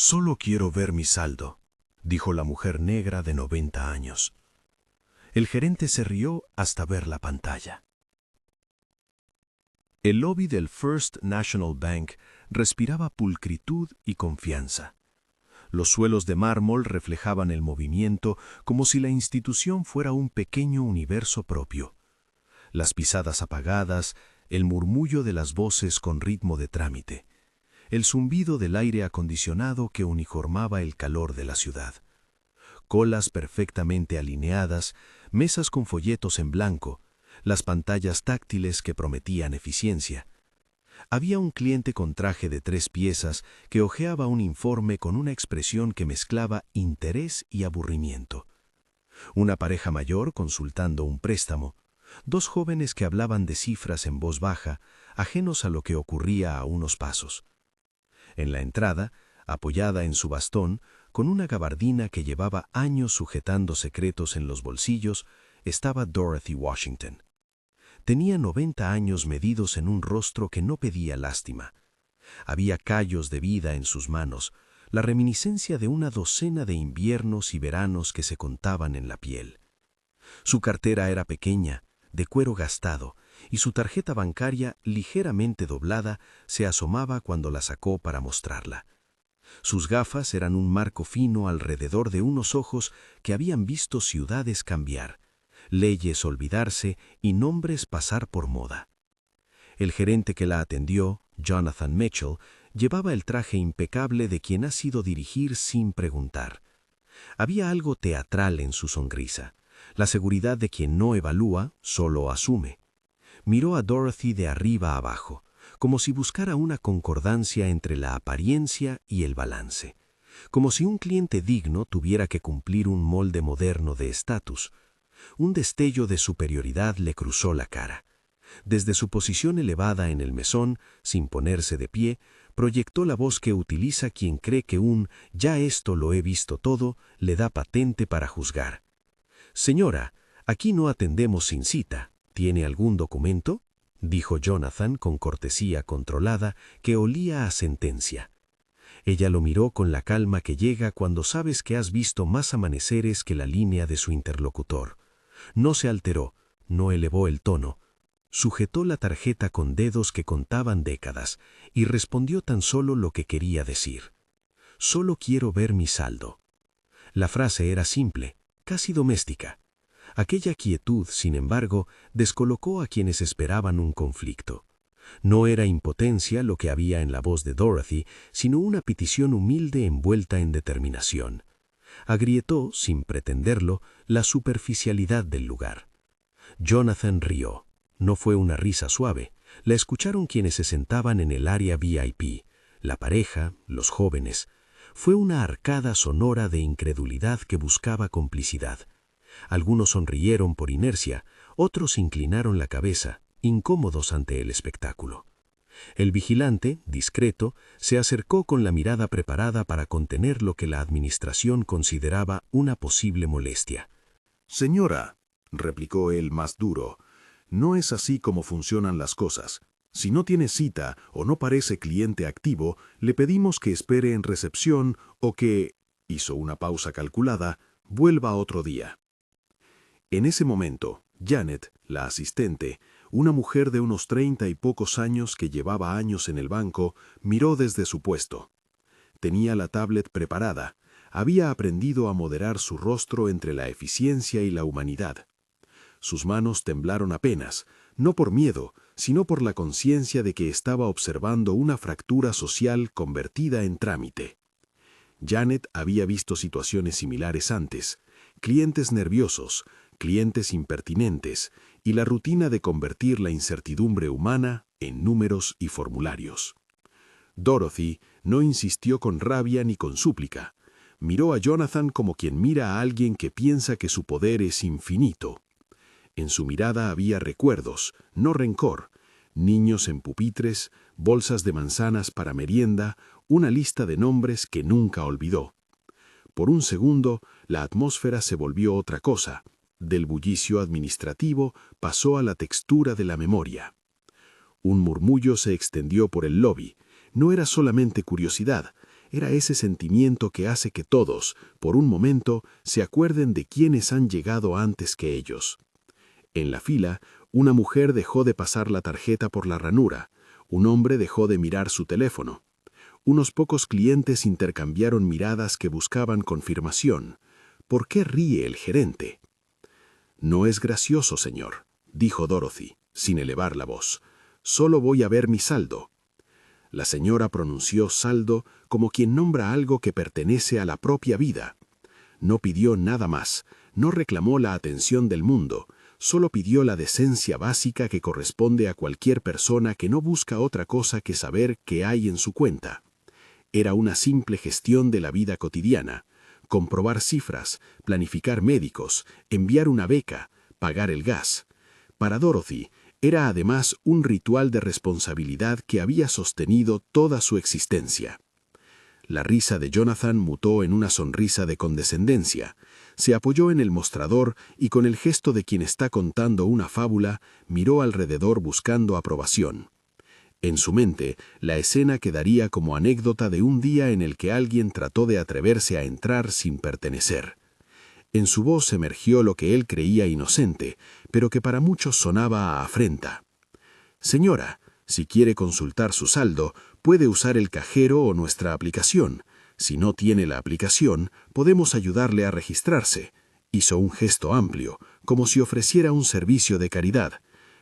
Solo quiero ver mi saldo, dijo la mujer negra de 90 años. El gerente se rió hasta ver la pantalla. El lobby del First National Bank respiraba pulcritud y confianza. Los suelos de mármol reflejaban el movimiento como si la institución fuera un pequeño universo propio. Las pisadas apagadas, el murmullo de las voces con ritmo de trámite, el zumbido del aire acondicionado que uniformaba el calor de la ciudad. Colas perfectamente alineadas, mesas con folletos en blanco, las pantallas táctiles que prometían eficiencia. Había un cliente con traje de 3 piezas que hojeaba un informe con una expresión que mezclaba interés y aburrimiento. Una pareja mayor consultando un préstamo, 2 jóvenes que hablaban de cifras en voz baja, ajenos a lo que ocurría a unos pasos. En la entrada, apoyada en su bastón, con una gabardina que llevaba años sujetando secretos en los bolsillos, estaba Dorothy Washington. Tenía 90 años medidos en un rostro que no pedía lástima. Había callos de vida en sus manos, la reminiscencia de una docena de inviernos y veranos que se contaban en la piel. Su cartera era pequeña, de cuero gastado, y su tarjeta bancaria, ligeramente doblada, se asomaba cuando la sacó para mostrarla. Sus gafas eran un marco fino alrededor de unos ojos que habían visto ciudades cambiar, leyes olvidarse y nombres pasar por moda. El gerente que la atendió, Jonathan Mitchell, llevaba el traje impecable de quien ha sido dirigir sin preguntar. Había algo teatral en su sonrisa, la seguridad de quien no evalúa, solo asume. Miró a Dorothy de arriba a abajo, como si buscara una concordancia entre la apariencia y el balance, como si un cliente digno tuviera que cumplir un molde moderno de estatus. Un destello de superioridad le cruzó la cara. Desde su posición elevada en el mesón, sin ponerse de pie, proyectó la voz que utiliza quien cree que un «ya esto lo he visto todo» le da patente para juzgar. «Señora, aquí no atendemos sin cita. ¿Tiene algún documento?», dijo Jonathan con cortesía controlada que olía a sentencia. Ella lo miró con la calma que llega cuando sabes que has visto más amaneceres que la línea de su interlocutor. No se alteró, no elevó el tono. Sujetó la tarjeta con dedos que contaban décadas y respondió tan solo lo que quería decir. «Solo quiero ver mi saldo». La frase era simple, casi doméstica. Aquella quietud, sin embargo, descolocó a quienes esperaban un conflicto. No era impotencia lo que había en la voz de Dorothy, sino una petición humilde envuelta en determinación. Agrietó, sin pretenderlo, la superficialidad del lugar. Jonathan rió. No fue una risa suave. La escucharon quienes se sentaban en el área VIP, la pareja, los jóvenes. Fue una arcada sonora de incredulidad que buscaba complicidad. Algunos sonrieron por inercia, otros inclinaron la cabeza, incómodos ante el espectáculo. El vigilante, discreto, se acercó con la mirada preparada para contener lo que la administración consideraba una posible molestia. «Señora», replicó él más duro, «no es así como funcionan las cosas. Si no tiene cita o no parece cliente activo, le pedimos que espere en recepción o que», hizo una pausa calculada, «vuelva otro día». En ese momento, Janet, la asistente, una mujer de unos 30 y pocos años que llevaba años en el banco, miró desde su puesto. Tenía la tablet preparada, había aprendido a moderar su rostro entre la eficiencia y la humanidad. Sus manos temblaron apenas, no por miedo, sino por la conciencia de que estaba observando una fractura social convertida en trámite. Janet había visto situaciones similares antes, clientes nerviosos, clientes impertinentes y la rutina de convertir la incertidumbre humana en números y formularios. Dorothy no insistió con rabia ni con súplica. Miró a Jonathan como quien mira a alguien que piensa que su poder es infinito. En su mirada había recuerdos, no rencor, niños en pupitres, bolsas de manzanas para merienda, una lista de nombres que nunca olvidó. Por un segundo, la atmósfera se volvió otra cosa. Del bullicio administrativo pasó a la textura de la memoria. Un murmullo se extendió por el lobby. No era solamente curiosidad, Era ese sentimiento que hace que todos, por un momento, se acuerden de quienes han llegado antes que ellos. En la fila, una mujer dejó de pasar la tarjeta por la ranura. Un hombre dejó de mirar su teléfono. Unos pocos clientes intercambiaron miradas que buscaban confirmación. ¿Por qué ríe el gerente? «No es gracioso, señor», dijo Dorothy, sin elevar la voz. «Solo voy a ver mi saldo». La señora pronunció saldo como quien nombra algo que pertenece a la propia vida. No pidió nada más, no reclamó la atención del mundo, solo pidió la decencia básica que corresponde a cualquier persona que no busca otra cosa que saber qué hay en su cuenta. Era una simple gestión de la vida cotidiana: comprobar cifras, planificar médicos, enviar una beca, pagar el gas. Para Dorothy, era además un ritual de responsabilidad que había sostenido toda su existencia. La risa de Jonathan mutó en una sonrisa de condescendencia. Se apoyó en el mostrador y, con el gesto de quien está contando una fábula, miró alrededor buscando aprobación. En su mente, la escena quedaría como anécdota de un día en el que alguien trató de atreverse a entrar sin pertenecer. En su voz emergió lo que él creía inocente, pero que para muchos sonaba a afrenta. «Señora, si quiere consultar su saldo, puede usar el cajero o nuestra aplicación. Si no tiene la aplicación, podemos ayudarle a registrarse». Hizo un gesto amplio, como si ofreciera un servicio de caridad.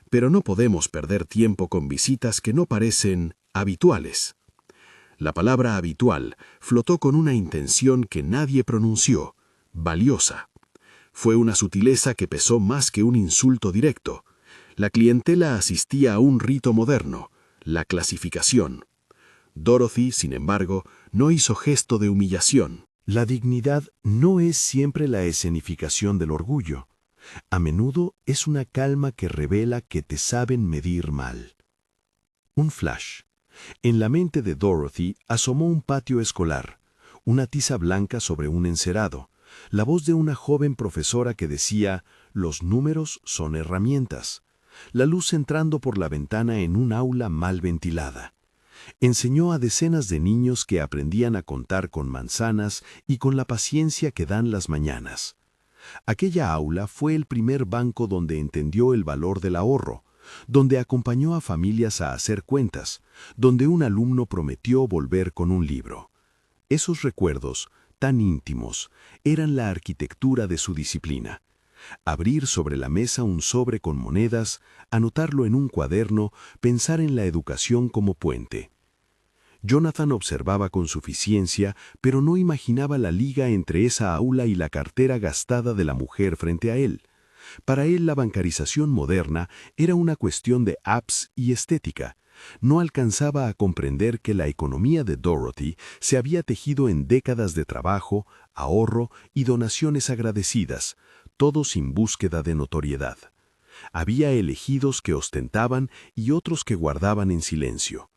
«Pero no podemos perder tiempo con visitas que no parecen habituales». La palabra habitual flotó con una intención que nadie pronunció: valiosa. Fue una sutileza que pesó más que un insulto directo. La clientela asistía a un rito moderno: la clasificación. Dorothy, sin embargo, no hizo gesto de humillación. La dignidad no es siempre la escenificación del orgullo. A menudo es una calma que revela que te saben medir mal. Un flash. En la mente de Dorothy asomó un patio escolar, una tiza blanca sobre un encerado, la voz de una joven profesora que decía: «Los números son herramientas», la luz entrando por la ventana en un aula mal ventilada. Enseñó a decenas de niños que aprendían a contar con manzanas y con la paciencia que dan las mañanas. Aquella aula fue el primer banco donde entendió el valor del ahorro, donde acompañó a familias a hacer cuentas, donde un alumno prometió volver con un libro. Esos recuerdos, tan íntimos, eran la arquitectura de su disciplina. Abrir sobre la mesa un sobre con monedas, anotarlo en un cuaderno, pensar en la educación como puente. Jonathan observaba con suficiencia, pero no imaginaba la liga entre esa aula y la cartera gastada de la mujer frente a él. Para él, la bancarización moderna era una cuestión de apps y estética. No alcanzaba a comprender que la economía de Dorothy se había tejido en décadas de trabajo, ahorro y donaciones agradecidas, todo sin búsqueda de notoriedad. Había elegidos que ostentaban y otros que guardaban en silencio.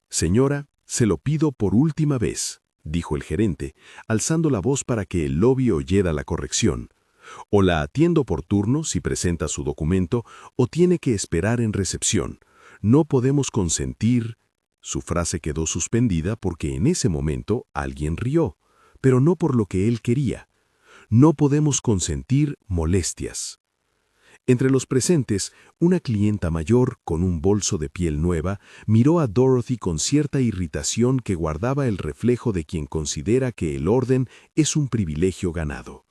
«Señora, se lo pido por última vez», dijo el gerente, alzando la voz para que el lobby oyera la corrección. «O la atiendo por turno si presenta su documento, o tiene que esperar en recepción. No podemos consentir». Su frase quedó suspendida porque en ese momento alguien rió, pero no por lo que él quería. «No podemos consentir molestias». Entre los presentes, una clienta mayor, con un bolso de piel nueva, miró a Dorothy con cierta irritación que guardaba el reflejo de quien considera que el orden es un privilegio ganado.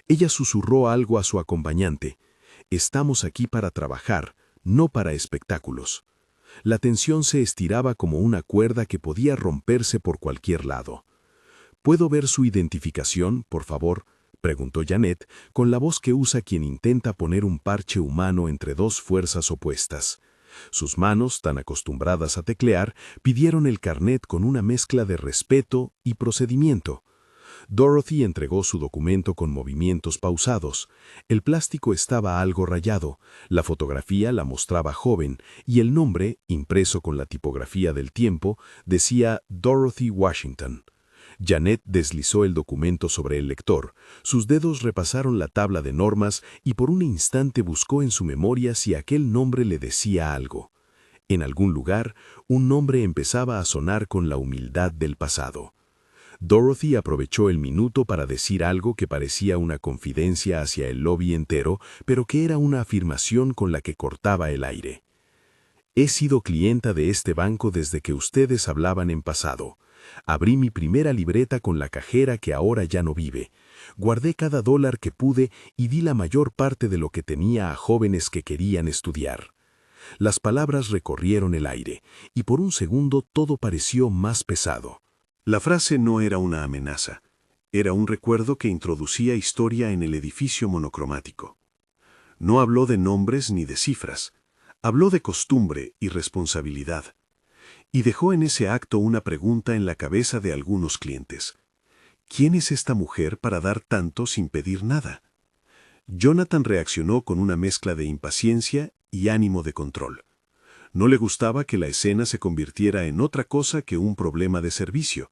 Ella susurró algo a su acompañante: «Estamos aquí para trabajar, no para espectáculos». La tensión se estiraba como una cuerda que podía romperse por cualquier lado. «¿Puedo ver su identificación, por favor?», preguntó Janet, con la voz que usa quien intenta poner un parche humano entre dos fuerzas opuestas. Sus manos, tan acostumbradas a teclear, pidieron el carnet con una mezcla de respeto y procedimiento. Dorothy entregó su documento con movimientos pausados. El plástico estaba algo rayado, la fotografía la mostraba joven, y el nombre, impreso con la tipografía del tiempo, decía Dorothy Washington. Janet deslizó el documento sobre el lector, sus dedos repasaron la tabla de normas y por un instante buscó en su memoria si aquel nombre le decía algo. En algún lugar, un nombre empezaba a sonar con la humildad del pasado. Dorothy aprovechó el minuto para decir algo que parecía una confidencia hacia el lobby entero, pero que era una afirmación con la que cortaba el aire. He sido clienta de este banco desde que ustedes hablaban en pasado. Abrí mi primera libreta con la cajera que ahora ya no vive. Guardé cada dólar que pude y di la mayor parte de lo que tenía a jóvenes que querían estudiar. Las palabras recorrieron el aire, y por un segundo todo pareció más pesado. La frase no era una amenaza, era un recuerdo que introducía historia en el edificio monocromático. No habló de nombres ni de cifras, habló de costumbre y responsabilidad. Y dejó en ese acto una pregunta en la cabeza de algunos clientes. ¿Quién es esta mujer para dar tanto sin pedir nada? Jonathan reaccionó con una mezcla de impaciencia y ánimo de control. No le gustaba que la escena se convirtiera en otra cosa que un problema de servicio.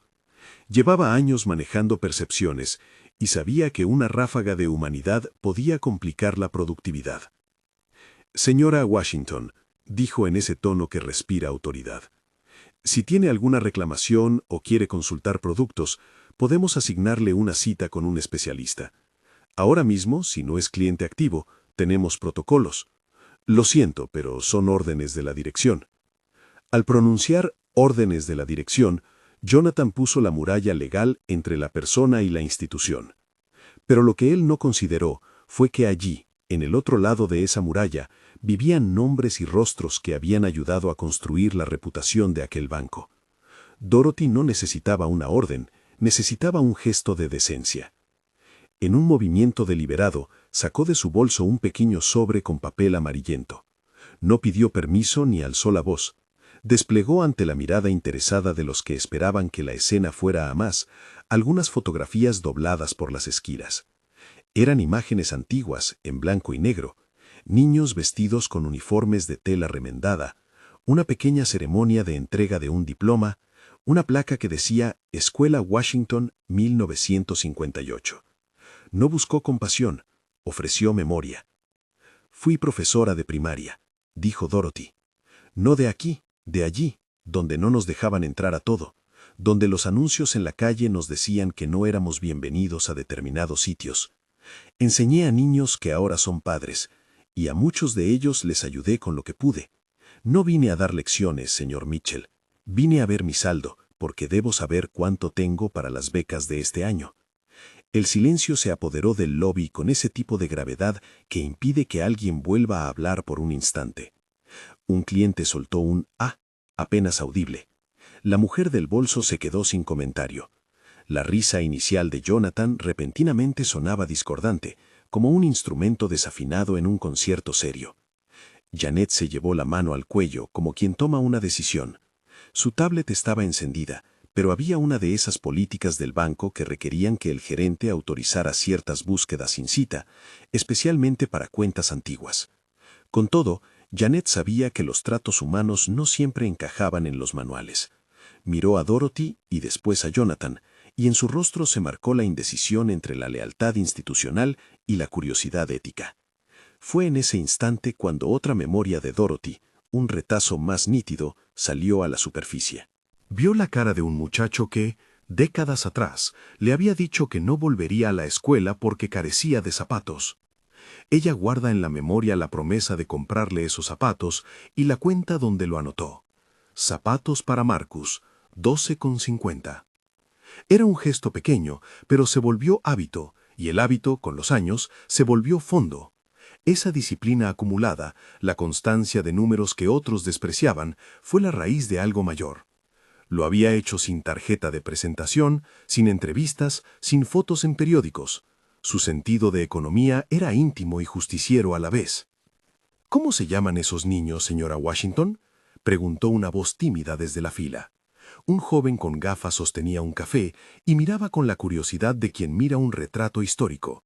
Llevaba años manejando percepciones y sabía que una ráfaga de humanidad podía complicar la productividad. Señora Washington, dijo en ese tono que respira autoridad, si tiene alguna reclamación o quiere consultar productos, podemos asignarle una cita con un especialista. Ahora mismo, si no es cliente activo, tenemos protocolos. Lo siento, pero son órdenes de la dirección. Al pronunciar órdenes de la dirección, Jonathan puso la muralla legal entre la persona y la institución. Pero lo que él no consideró fue que allí, en el otro lado de esa muralla, vivían nombres y rostros que habían ayudado a construir la reputación de aquel banco. Dorothy no necesitaba una orden, necesitaba un gesto de decencia. En un movimiento deliberado, sacó de su bolso un pequeño sobre con papel amarillento. No pidió permiso ni alzó la voz. Desplegó ante la mirada interesada de los que esperaban que la escena fuera a más, algunas fotografías dobladas por las esquinas. Eran imágenes antiguas, en blanco y negro, niños vestidos con uniformes de tela remendada, una pequeña ceremonia de entrega de un diploma, una placa que decía Escuela Washington 1958. No buscó compasión, ofreció memoria. Fui profesora de primaria, dijo Dorothy. No de aquí, de allí, donde no nos dejaban entrar a todo, donde los anuncios en la calle nos decían que no éramos bienvenidos a determinados sitios. Enseñé a niños que ahora son padres, y a muchos de ellos les ayudé con lo que pude. No vine a dar lecciones, señor Mitchell. Vine a ver mi saldo, porque debo saber cuánto tengo para las becas de este año. El silencio se apoderó del lobby con ese tipo de gravedad que impide que alguien vuelva a hablar por un instante. Un cliente soltó un «ah», apenas audible. La mujer del bolso se quedó sin comentario. La risa inicial de Jonathan repentinamente sonaba discordante, como un instrumento desafinado en un concierto serio. Janet se llevó la mano al cuello como quien toma una decisión. Su tablet estaba encendida, pero había una de esas políticas del banco que requerían que el gerente autorizara ciertas búsquedas sin cita, especialmente para cuentas antiguas. Con todo, Janet sabía que los tratos humanos no siempre encajaban en los manuales. Miró a Dorothy y después a Jonathan, y en su rostro se marcó la indecisión entre la lealtad institucional y la curiosidad ética. Fue en ese instante cuando otra memoria de Dorothy, un retazo más nítido, salió a la superficie. Vio la cara de un muchacho que, décadas atrás, le había dicho que no volvería a la escuela porque carecía de zapatos. Ella guarda en la memoria la promesa de comprarle esos zapatos y la cuenta donde lo anotó. Zapatos para Marcus, 12,50. Era un gesto pequeño, pero se volvió hábito, y el hábito, con los años, se volvió fondo. Esa disciplina acumulada, la constancia de números que otros despreciaban, fue la raíz de algo mayor. Lo había hecho sin tarjeta de presentación, sin entrevistas, sin fotos en periódicos. Su sentido de economía era íntimo y justiciero a la vez. ¿Cómo se llaman esos niños, señora Washington?, preguntó una voz tímida desde la fila. Un joven con gafas sostenía un café y miraba con la curiosidad de quien mira un retrato histórico.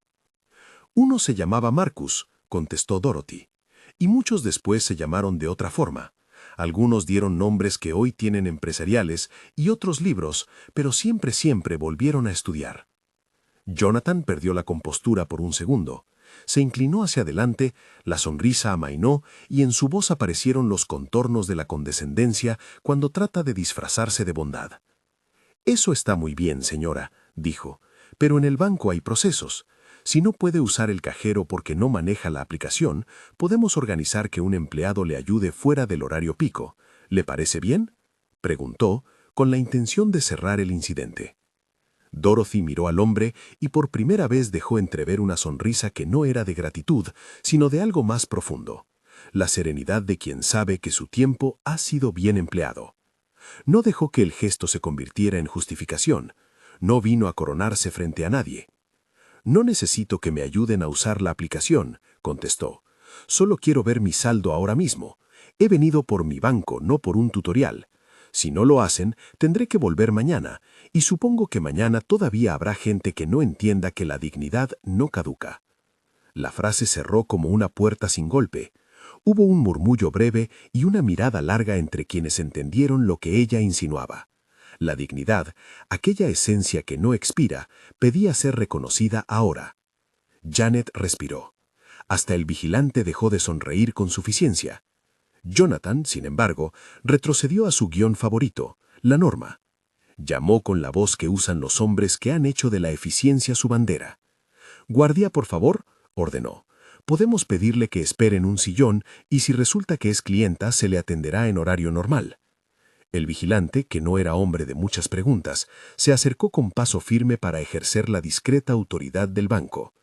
Uno se llamaba Marcus, contestó Dorothy, y muchos después se llamaron de otra forma. Algunos dieron nombres que hoy tienen empresariales y otros libros, pero siempre volvieron a estudiar. Jonathan perdió la compostura por un segundo. Se inclinó hacia adelante, la sonrisa amainó y en su voz aparecieron los contornos de la condescendencia cuando trata de disfrazarse de bondad. Eso está muy bien, señora, dijo, pero en el banco hay procesos. Si no puede usar el cajero porque no maneja la aplicación, podemos organizar que un empleado le ayude fuera del horario pico. ¿Le parece bien?, preguntó, con la intención de cerrar el incidente. Dorothy miró al hombre y por primera vez dejó entrever una sonrisa que no era de gratitud, sino de algo más profundo, la serenidad de quien sabe que su tiempo ha sido bien empleado. No dejó que el gesto se convirtiera en justificación. No vino a coronarse frente a nadie. «No necesito que me ayuden a usar la aplicación», contestó. «Solo quiero ver mi saldo ahora mismo. He venido por mi banco, no por un tutorial. Si no lo hacen, tendré que volver mañana, y supongo que mañana todavía habrá gente que no entienda que la dignidad no caduca». La frase cerró como una puerta sin golpe. Hubo un murmullo breve y una mirada larga entre quienes entendieron lo que ella insinuaba. La dignidad, aquella esencia que no expira, pedía ser reconocida ahora. Janet respiró. Hasta el vigilante dejó de sonreír con suficiencia. Jonathan, sin embargo, retrocedió a su guión favorito, la norma. Llamó con la voz que usan los hombres que han hecho de la eficiencia su bandera. «Guardia, por favor», ordenó. «Podemos pedirle que espere en un sillón y si resulta que es clienta se le atenderá en horario normal». El vigilante, que no era hombre de muchas preguntas, se acercó con paso firme para ejercer la discreta autoridad del banco.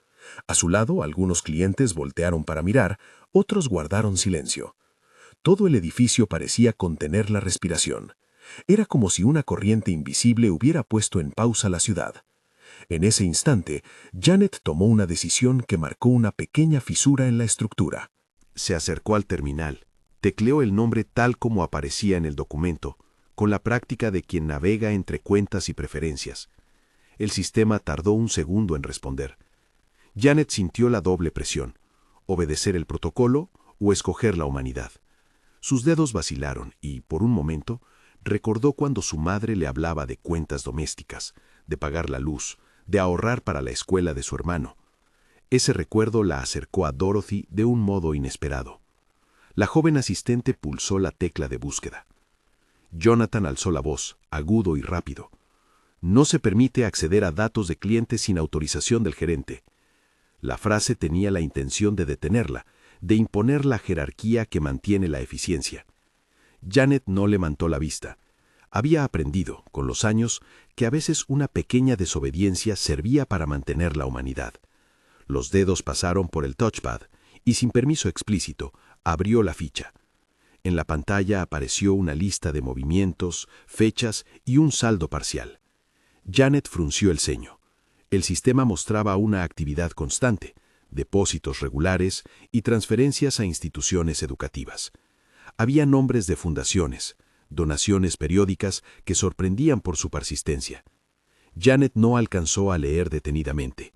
A su lado, algunos clientes voltearon para mirar, otros guardaron silencio. Todo el edificio parecía contener la respiración. Era como si una corriente invisible hubiera puesto en pausa la ciudad. En ese instante, Janet tomó una decisión que marcó una pequeña fisura en la estructura. Se acercó al terminal, tecleó el nombre tal como aparecía en el documento, con la práctica de quien navega entre cuentas y preferencias. El sistema tardó un segundo en responder. Janet sintió la doble presión, obedecer el protocolo o escoger la humanidad. Sus dedos vacilaron y, por un momento, recordó cuando su madre le hablaba de cuentas domésticas, de pagar la luz, de ahorrar para la escuela de su hermano. Ese recuerdo la acercó a Dorothy de un modo inesperado. La joven asistente pulsó la tecla de búsqueda. Jonathan alzó la voz, agudo y rápido. «No se permite acceder a datos de clientes sin autorización del gerente». La frase tenía la intención de detenerla, de imponer la jerarquía que mantiene la eficiencia. Janet no levantó la vista. Había aprendido, con los años, que a veces una pequeña desobediencia servía para mantener la humanidad. Los dedos pasaron por el touchpad y, sin permiso explícito, abrió la ficha. En la pantalla apareció una lista de movimientos, fechas y un saldo parcial. Janet frunció el ceño. El sistema mostraba una actividad constante, depósitos regulares y transferencias a instituciones educativas. Había nombres de fundaciones, donaciones periódicas que sorprendían por su persistencia. Janet no alcanzó a leer detenidamente.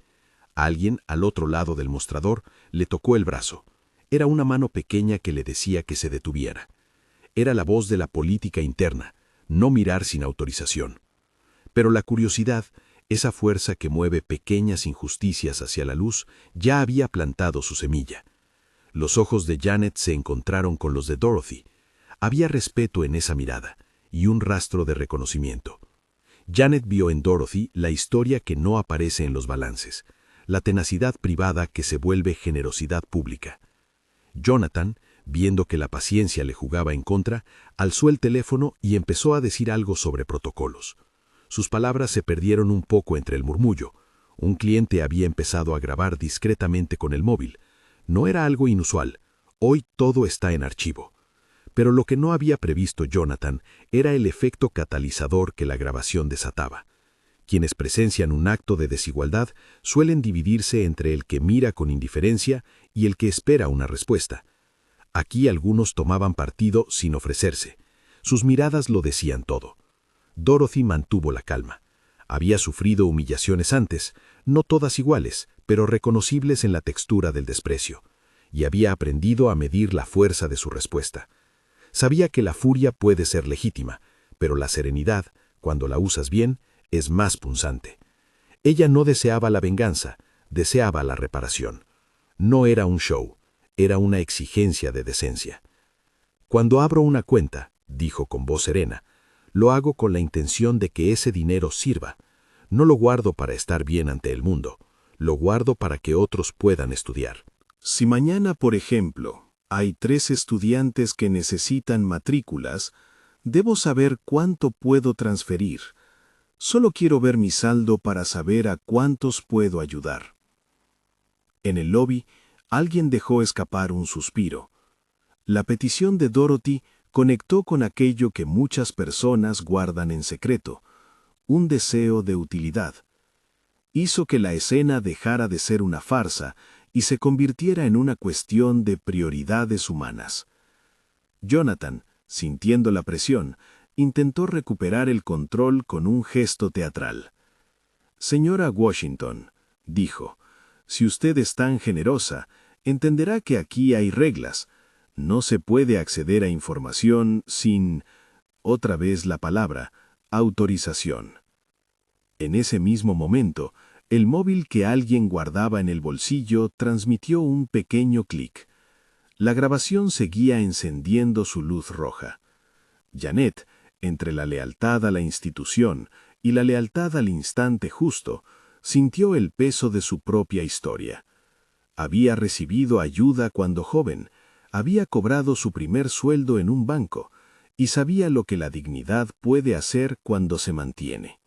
Alguien, al otro lado del mostrador, le tocó el brazo. Era una mano pequeña que le decía que se detuviera. Era la voz de la política interna, no mirar sin autorización. Pero la curiosidad, esa fuerza que mueve pequeñas injusticias hacia la luz, ya había plantado su semilla. Los ojos de Janet se encontraron con los de Dorothy. Había respeto en esa mirada y un rastro de reconocimiento. Janet vio en Dorothy la historia que no aparece en los balances, la tenacidad privada que se vuelve generosidad pública. Jonathan, viendo que la paciencia le jugaba en contra, alzó el teléfono y empezó a decir algo sobre protocolos. Sus palabras se perdieron un poco entre el murmullo. Un cliente había empezado a grabar discretamente con el móvil. No era algo inusual. Hoy todo está en archivo. Pero lo que no había previsto Jonathan era el efecto catalizador que la grabación desataba. Quienes presencian un acto de desigualdad suelen dividirse entre el que mira con indiferencia y el que espera una respuesta. Aquí algunos tomaban partido sin ofrecerse. Sus miradas lo decían todo. Dorothy mantuvo la calma. Había sufrido humillaciones antes, no todas iguales, pero reconocibles en la textura del desprecio, y había aprendido a medir la fuerza de su respuesta. Sabía que la furia puede ser legítima, pero la serenidad, cuando la usas bien, es más punzante. Ella no deseaba la venganza, deseaba la reparación. No era un show, era una exigencia de decencia. «Cuando abro una cuenta», dijo con voz serena, Lo hago con la intención de que ese dinero sirva. No lo guardo para estar bien ante el mundo. Lo guardo para que otros puedan estudiar. Si mañana, por ejemplo, hay 3 estudiantes que necesitan matrículas, debo saber cuánto puedo transferir. Solo quiero ver mi saldo para saber a cuántos puedo ayudar. En el lobby, alguien dejó escapar un suspiro. La petición de Dorothy conectó con aquello que muchas personas guardan en secreto, un deseo de utilidad. Hizo que la escena dejara de ser una farsa y se convirtiera en una cuestión de prioridades humanas. Jonathan, sintiendo la presión, intentó recuperar el control con un gesto teatral. «Señora Washington», dijo, «si usted es tan generosa, entenderá que aquí hay reglas. No se puede acceder a información sin, otra vez la palabra, autorización». En ese mismo momento, el móvil que alguien guardaba en el bolsillo transmitió un pequeño clic. La grabación seguía encendiendo su luz roja. Janet, entre la lealtad a la institución y la lealtad al instante justo, sintió el peso de su propia historia. Había recibido ayuda cuando joven, había cobrado su primer sueldo en un banco y sabía lo que la dignidad puede hacer cuando se mantiene.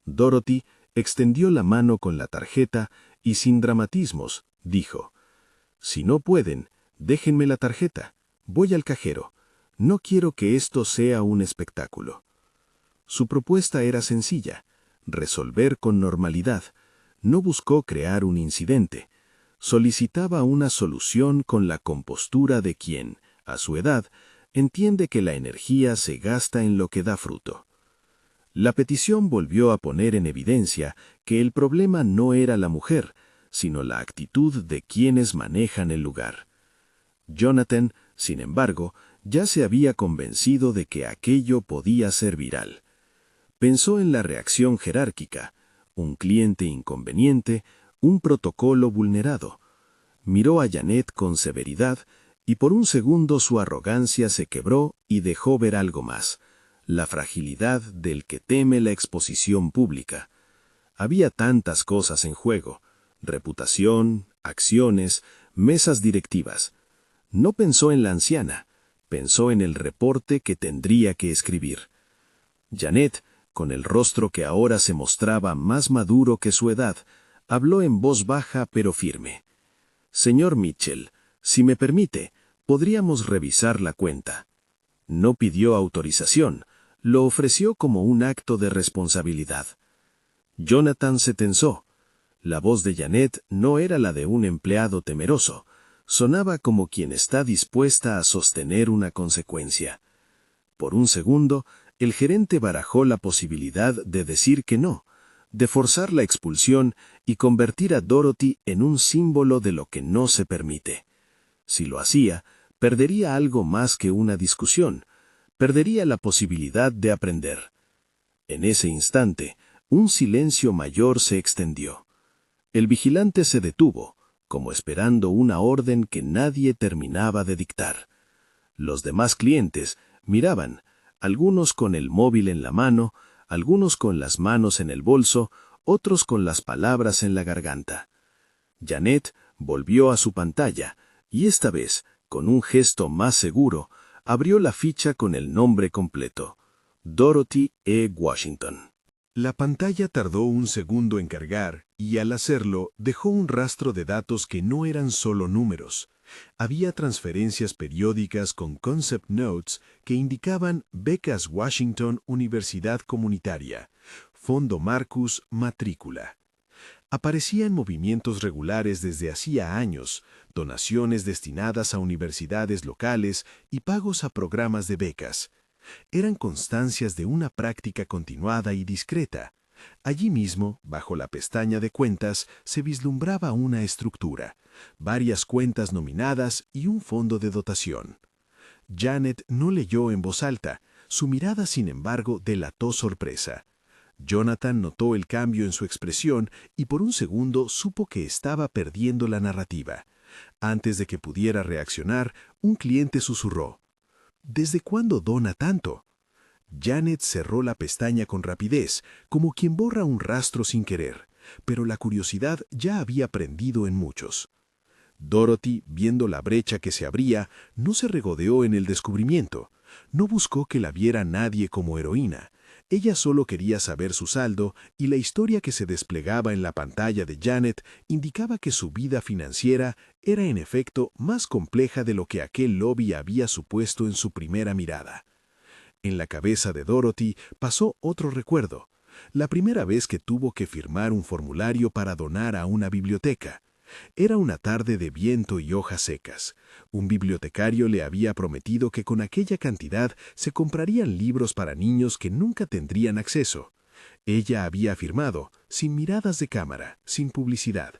Dorothy extendió la mano con la tarjeta y sin dramatismos dijo: «Si no pueden, déjenme la tarjeta. Voy al cajero. No quiero que esto sea un espectáculo». Su propuesta era sencilla: resolver con normalidad. No buscó crear un incidente. Solicitaba una solución con la compostura de quien, a su edad, entiende que la energía se gasta en lo que da fruto. La petición volvió a poner en evidencia que el problema no era la mujer, sino la actitud de quienes manejan el lugar. Jonathan, sin embargo, ya se había convencido de que aquello podía ser viral. Pensó en la reacción jerárquica, un cliente inconveniente, un protocolo vulnerado. Miró a Janet con severidad y por un segundo su arrogancia se quebró y dejó ver algo más: la fragilidad del que teme la exposición pública. Había tantas cosas en juego: reputación, acciones, mesas directivas. No pensó en la anciana, pensó en el reporte que tendría que escribir. Janet, con el rostro que ahora se mostraba más maduro que su edad, habló en voz baja pero firme. «Señor Mitchell, si me permite, podríamos revisar la cuenta». No pidió autorización, lo ofreció como un acto de responsabilidad. Jonathan se tensó. La voz de Janet no era la de un empleado temeroso, sonaba como quien está dispuesta a sostener una consecuencia. Por un segundo, el gerente barajó la posibilidad de decir que no, de forzar la expulsión y convertir a Dorothy en un símbolo de lo que no se permite. Si lo hacía, perdería algo más que una discusión, perdería la posibilidad de aprender. En ese instante, un silencio mayor se extendió. El vigilante se detuvo, como esperando una orden que nadie terminaba de dictar. Los demás clientes miraban, algunos con el móvil en la mano, algunos con las manos en el bolso, otros con las palabras en la garganta. Janet volvió a su pantalla y esta vez, con un gesto más seguro, abrió la ficha con el nombre completo: Dorothy E. Washington. La pantalla tardó un segundo en cargar y al hacerlo dejó un rastro de datos que no eran solo números. Había transferencias periódicas con concept notes que indicaban becas Washington Universidad Comunitaria, Fondo Marcus Matrícula. Aparecían movimientos regulares desde hacía años, donaciones destinadas a universidades locales y pagos a programas de becas. Eran constancias de una práctica continuada y discreta. Allí mismo, bajo la pestaña de cuentas, se vislumbraba una estructura, varias cuentas nominadas y un fondo de dotación. Janet no leyó en voz alta, su mirada, sin embargo, delató sorpresa. Jonathan notó el cambio en su expresión y por un segundo supo que estaba perdiendo la narrativa. Antes de que pudiera reaccionar, un cliente susurró: «¿Desde cuándo dona tanto?». Janet cerró la pestaña con rapidez, como quien borra un rastro sin querer, pero la curiosidad ya había prendido en muchos. Dorothy, viendo la brecha que se abría, no se regodeó en el descubrimiento. No buscó que la viera nadie como heroína. Ella solo quería saber su saldo, y la historia que se desplegaba en la pantalla de Janet indicaba que su vida financiera era en efecto más compleja de lo que aquel lobby había supuesto en su primera mirada. En la cabeza de Dorothy pasó otro recuerdo, la primera vez que tuvo que firmar un formulario para donar a una biblioteca. Era una tarde de viento y hojas secas. Un bibliotecario le había prometido que con aquella cantidad se comprarían libros para niños que nunca tendrían acceso. Ella había firmado, sin miradas de cámara, sin publicidad,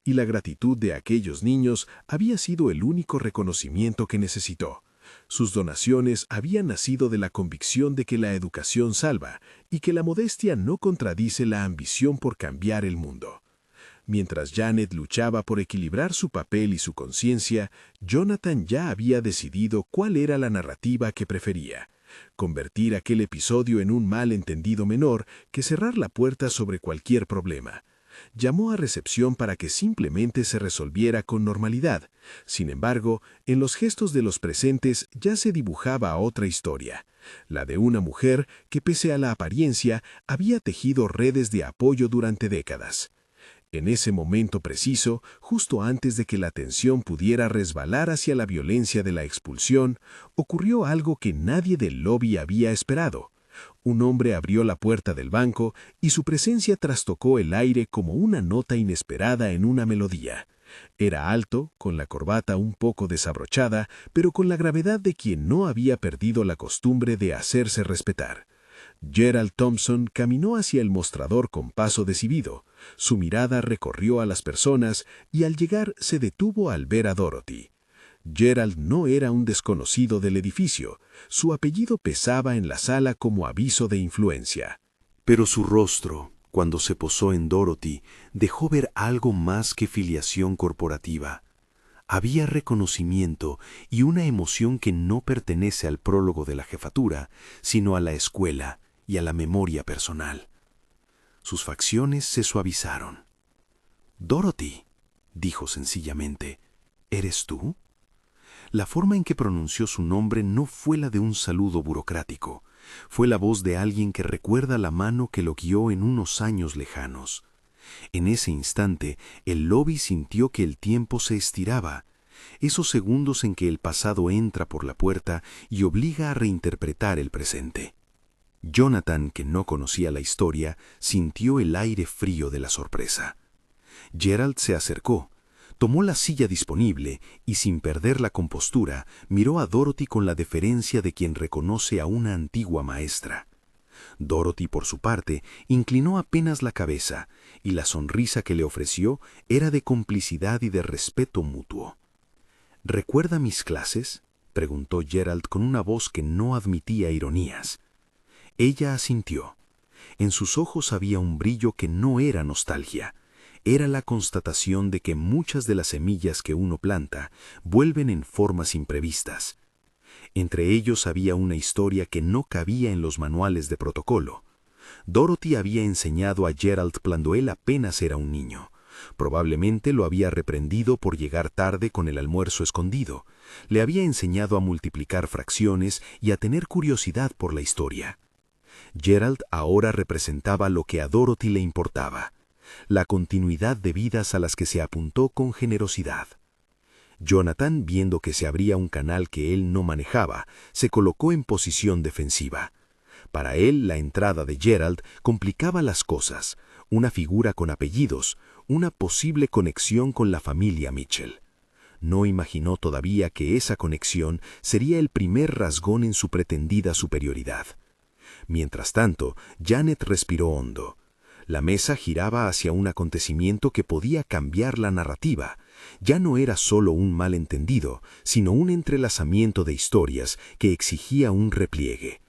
y la gratitud de aquellos niños había sido el único reconocimiento que necesitó. Sus donaciones habían nacido de la convicción de que la educación salva y que la modestia no contradice la ambición por cambiar el mundo. Mientras Janet luchaba por equilibrar su papel y su conciencia, Jonathan ya había decidido cuál era la narrativa que prefería: convertir aquel episodio en un malentendido menor que cerrar la puerta sobre cualquier problema. Llamó a recepción para que simplemente se resolviera con normalidad. Sin embargo, en los gestos de los presentes ya se dibujaba otra historia, la de una mujer que, pese a la apariencia, había tejido redes de apoyo durante décadas. En ese momento preciso, justo antes de que la atención pudiera resbalar hacia la violencia de la expulsión, ocurrió algo que nadie del lobby había esperado. Un hombre abrió la puerta del banco y su presencia trastocó el aire como una nota inesperada en una melodía. Era alto, con la corbata un poco desabrochada, pero con la gravedad de quien no había perdido la costumbre de hacerse respetar. Gerald Thompson caminó hacia el mostrador con paso decidido. Su mirada recorrió a las personas y al llegar se detuvo al ver a Dorothy. Gerald no era un desconocido del edificio. Su apellido pesaba en la sala como aviso de influencia. Pero su rostro, cuando se posó en Dorothy, dejó ver algo más que filiación corporativa. Había reconocimiento y una emoción que no pertenece al prólogo de la jefatura, sino a la escuela y a la memoria personal. Sus facciones se suavizaron. «Dorothy», dijo sencillamente, «¿eres tú?». La forma en que pronunció su nombre no fue la de un saludo burocrático. Fue la voz de alguien que recuerda la mano que lo guió en unos años lejanos. En ese instante, el lobby sintió que el tiempo se estiraba, esos segundos en que el pasado entra por la puerta y obliga a reinterpretar el presente. Jonathan, que no conocía la historia, sintió el aire frío de la sorpresa. Gerald se acercó, tomó la silla disponible y, sin perder la compostura, miró a Dorothy con la deferencia de quien reconoce a una antigua maestra. Dorothy, por su parte, inclinó apenas la cabeza, y la sonrisa que le ofreció era de complicidad y de respeto mutuo. «¿Recuerda mis clases?», preguntó Gerald con una voz que no admitía ironías. Ella asintió. En sus ojos había un brillo que no era nostalgia. Era la constatación de que muchas de las semillas que uno planta vuelven en formas imprevistas. Entre ellos había una historia que no cabía en los manuales de protocolo. Dorothy había enseñado a Gerald cuando él apenas era un niño. Probablemente lo había reprendido por llegar tarde con el almuerzo escondido. Le había enseñado a multiplicar fracciones y a tener curiosidad por la historia. Gerald ahora representaba lo que a Dorothy le importaba: la continuidad de vidas a las que se apuntó con generosidad. Jonathan, viendo que se abría un canal que él no manejaba, se colocó en posición defensiva. Para él, la entrada de Gerald complicaba las cosas: una figura con apellidos, una posible conexión con la familia Mitchell. No imaginó todavía que esa conexión sería el primer rasgón en su pretendida superioridad. Mientras tanto, Janet respiró hondo. La mesa giraba hacia un acontecimiento que podía cambiar la narrativa. Ya no era solo un malentendido, sino un entrelazamiento de historias que exigía un repliegue.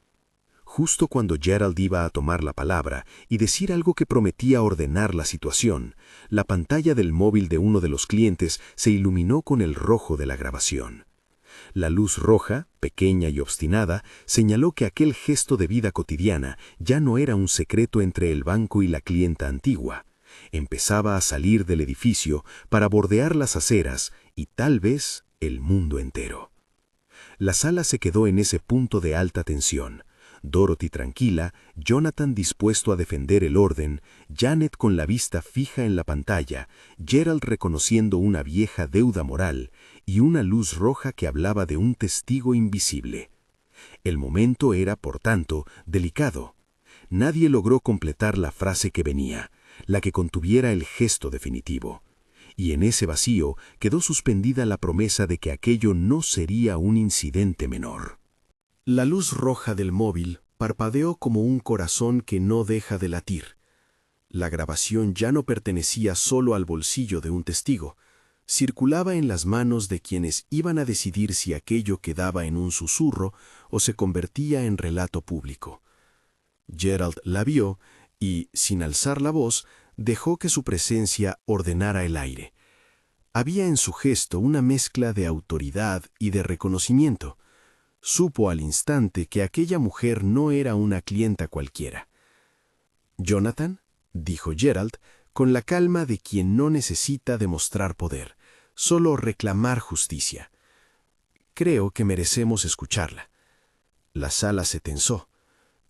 Justo cuando Gerald iba a tomar la palabra y decir algo que prometía ordenar la situación, la pantalla del móvil de uno de los clientes se iluminó con el rojo de la grabación. La luz roja, pequeña y obstinada, señaló que aquel gesto de vida cotidiana ya no era un secreto entre el banco y la clienta antigua. Empezaba a salir del edificio para bordear las aceras y tal vez el mundo entero. La sala se quedó en ese punto de alta tensión. Dorothy tranquila, Jonathan dispuesto a defender el orden, Janet con la vista fija en la pantalla, Gerald reconociendo una vieja deuda moral y una luz roja que hablaba de un testigo invisible. El momento era, por tanto, delicado. Nadie logró completar la frase que venía, la que contuviera el gesto definitivo. Y en ese vacío quedó suspendida la promesa de que aquello no sería un incidente menor. La luz roja del móvil parpadeó como un corazón que no deja de latir. La grabación ya no pertenecía solo al bolsillo de un testigo. Circulaba en las manos de quienes iban a decidir si aquello quedaba en un susurro o se convertía en relato público. Gerald la vio y, sin alzar la voz, dejó que su presencia ordenara el aire. Había en su gesto una mezcla de autoridad y de reconocimiento. Supo al instante que aquella mujer no era una clienta cualquiera. «Jonathan», dijo Gerald, con la calma de quien no necesita demostrar poder, solo reclamar justicia. «Creo que merecemos escucharla». La sala se tensó.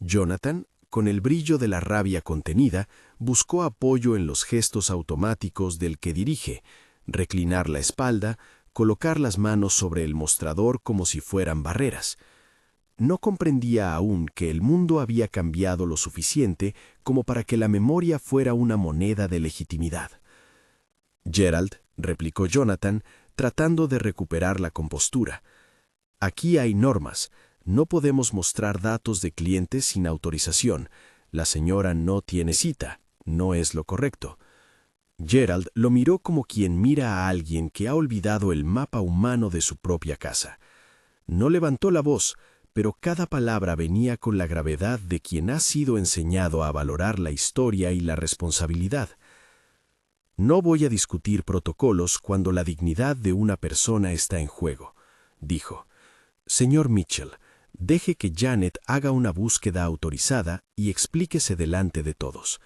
Jonathan, con el brillo de la rabia contenida, buscó apoyo en los gestos automáticos del que dirige, reclinar la espalda, colocar las manos sobre el mostrador como si fueran barreras. No comprendía aún que el mundo había cambiado lo suficiente como para que la memoria fuera una moneda de legitimidad. «Gerald», replicó Jonathan, tratando de recuperar la compostura. «Aquí hay normas. No podemos mostrar datos de clientes sin autorización. La señora no tiene cita. No es lo correcto». Gerald lo miró como quien mira a alguien que ha olvidado el mapa humano de su propia casa. No levantó la voz, pero cada palabra venía con la gravedad de quien ha sido enseñado a valorar la historia y la responsabilidad. «No voy a discutir protocolos cuando la dignidad de una persona está en juego», dijo. «Señor Mitchell, deje que Janet haga una búsqueda autorizada y explíquese delante de todos».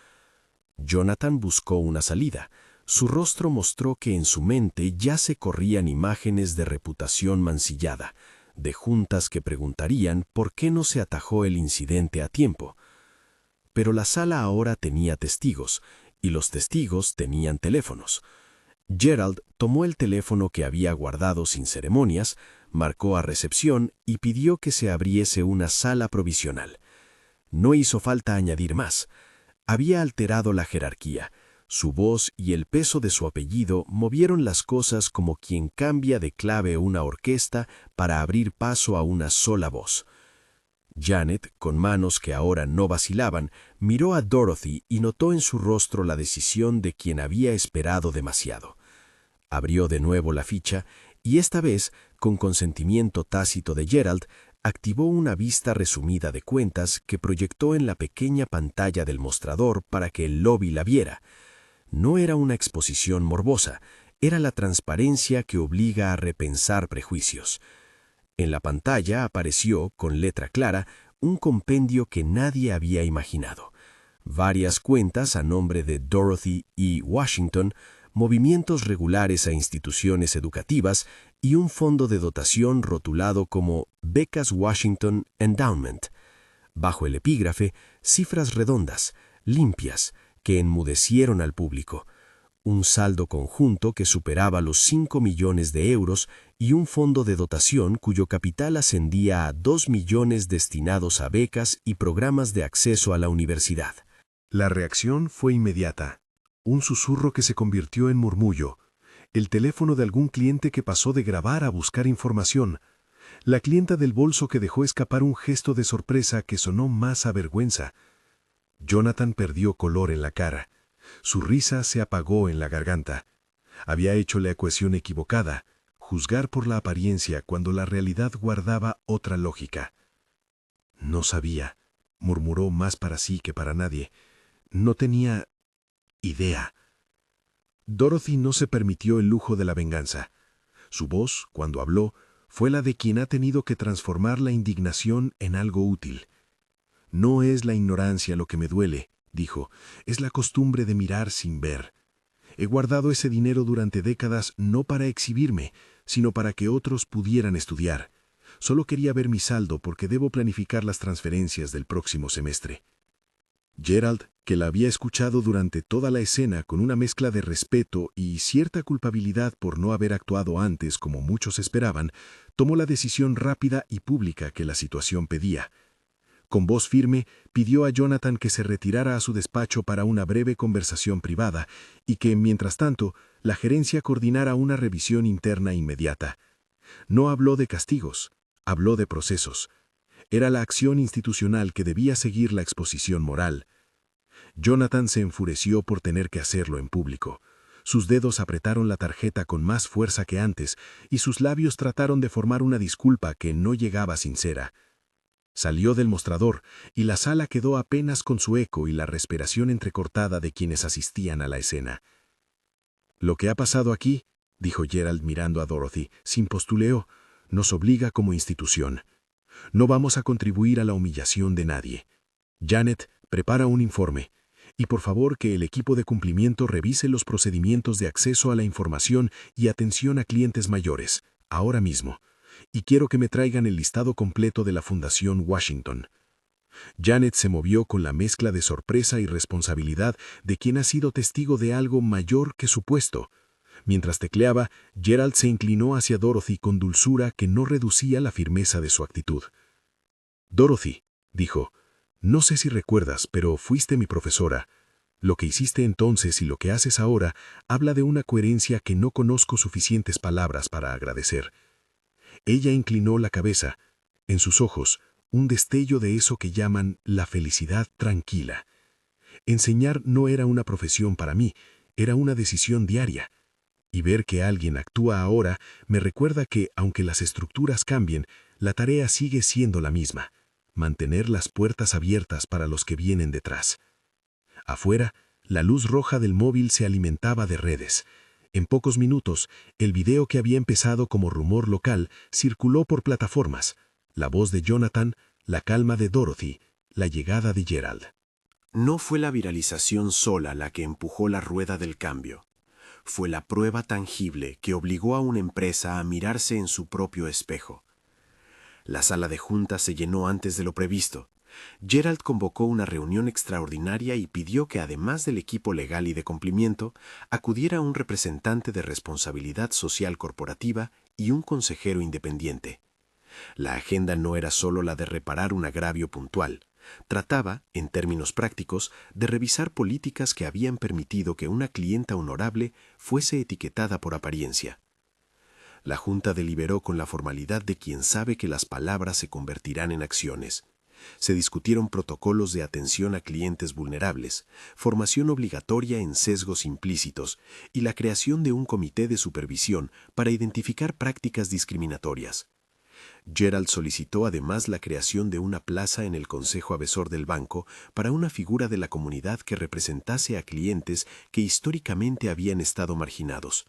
Jonathan buscó una salida. Su rostro mostró que en su mente ya se corrían imágenes de reputación mancillada, de juntas que preguntarían por qué no se atajó el incidente a tiempo. Pero la sala ahora tenía testigos, y los testigos tenían teléfonos. Gerald tomó el teléfono que había guardado sin ceremonias, marcó a recepción y pidió que se abriese una sala provisional. No hizo falta añadir más. Había alterado la jerarquía. Su voz y el peso de su apellido movieron las cosas como quien cambia de clave una orquesta para abrir paso a una sola voz. Janet, con manos que ahora no vacilaban, miró a Dorothy y notó en su rostro la decisión de quien había esperado demasiado. Abrió de nuevo la ficha y esta vez, con consentimiento tácito de Gerald, activó una vista resumida de cuentas que proyectó en la pequeña pantalla del mostrador para que el lobby la viera. No era una exposición morbosa, era la transparencia que obliga a repensar prejuicios. En la pantalla apareció, con letra clara, un compendio que nadie había imaginado. Varias cuentas a nombre de Dorothy E. Washington, movimientos regulares a instituciones educativas y un fondo de dotación rotulado como Becas Washington Endowment. Bajo el epígrafe, cifras redondas, limpias, que enmudecieron al público. Un saldo conjunto que superaba los 5 millones de euros y un fondo de dotación cuyo capital ascendía a 2 millones destinados a becas y programas de acceso a la universidad. La reacción fue inmediata. Un susurro que se convirtió en murmullo. El teléfono de algún cliente que pasó de grabar a buscar información. La clienta del bolso que dejó escapar un gesto de sorpresa que sonó más a vergüenza. Jonathan perdió color en la cara. Su risa se apagó en la garganta. Había hecho la ecuación equivocada, juzgar por la apariencia cuando la realidad guardaba otra lógica. No sabía, murmuró más para sí que para nadie. No tenía idea. Dorothy no se permitió el lujo de la venganza. Su voz, cuando habló, fue la de quien ha tenido que transformar la indignación en algo útil. No es la ignorancia lo que me duele, dijo, es la costumbre de mirar sin ver. He guardado ese dinero durante décadas no para exhibirme, sino para que otros pudieran estudiar. Solo quería ver mi saldo porque debo planificar las transferencias del próximo semestre. Gerald, que la había escuchado durante toda la escena con una mezcla de respeto y cierta culpabilidad por no haber actuado antes como muchos esperaban, tomó la decisión rápida y pública que la situación pedía. Con voz firme, pidió a Jonathan que se retirara a su despacho para una breve conversación privada y que, mientras tanto, la gerencia coordinara una revisión interna inmediata. No habló de castigos, habló de procesos. Era la acción institucional que debía seguir la exposición moral. Jonathan se enfureció por tener que hacerlo en público. Sus dedos apretaron la tarjeta con más fuerza que antes y sus labios trataron de formar una disculpa que no llegaba sincera. Salió del mostrador y la sala quedó apenas con su eco y la respiración entrecortada de quienes asistían a la escena. «Lo que ha pasado aquí», dijo Gerald mirando a Dorothy, sin postureo, «nos obliga como institución. No vamos a contribuir a la humillación de nadie. Janet, prepara un informe. Y por favor que el equipo de cumplimiento revise los procedimientos de acceso a la información y atención a clientes mayores, ahora mismo. Y quiero que me traigan el listado completo de la Fundación Washington». Janet se movió con la mezcla de sorpresa y responsabilidad de quien ha sido testigo de algo mayor que su puesto. Mientras tecleaba, Gerald se inclinó hacia Dorothy con dulzura que no reducía la firmeza de su actitud. «Dorothy», dijo, «no sé si recuerdas, pero fuiste mi profesora. Lo que hiciste entonces y lo que haces ahora habla de una coherencia que no conozco suficientes palabras para agradecer». Ella inclinó la cabeza. En sus ojos, un destello de eso que llaman la felicidad tranquila. Enseñar no era una profesión para mí, era una decisión diaria. Y ver que alguien actúa ahora me recuerda que, aunque las estructuras cambien, la tarea sigue siendo la misma: mantener las puertas abiertas para los que vienen detrás. Afuera, la luz roja del móvil se alimentaba de redes. En pocos minutos, el video que había empezado como rumor local circuló por plataformas. La voz de Jonathan, la calma de Dorothy, la llegada de Gerald. No fue la viralización sola la que empujó la rueda del cambio. Fue la prueba tangible que obligó a una empresa a mirarse en su propio espejo. La sala de juntas se llenó antes de lo previsto. Gerald convocó una reunión extraordinaria y pidió que, además del equipo legal y de cumplimiento, acudiera un representante de responsabilidad social corporativa y un consejero independiente. La agenda no era solo la de reparar un agravio puntual. Trataba, en términos prácticos, de revisar políticas que habían permitido que una clienta honorable fuese etiquetada por apariencia. La Junta deliberó con la formalidad de quien sabe que las palabras se convertirán en acciones. Se discutieron protocolos de atención a clientes vulnerables, formación obligatoria en sesgos implícitos y la creación de un comité de supervisión para identificar prácticas discriminatorias. Gerald solicitó además la creación de una plaza en el consejo avesor del banco para una figura de la comunidad que representase a clientes que históricamente habían estado marginados.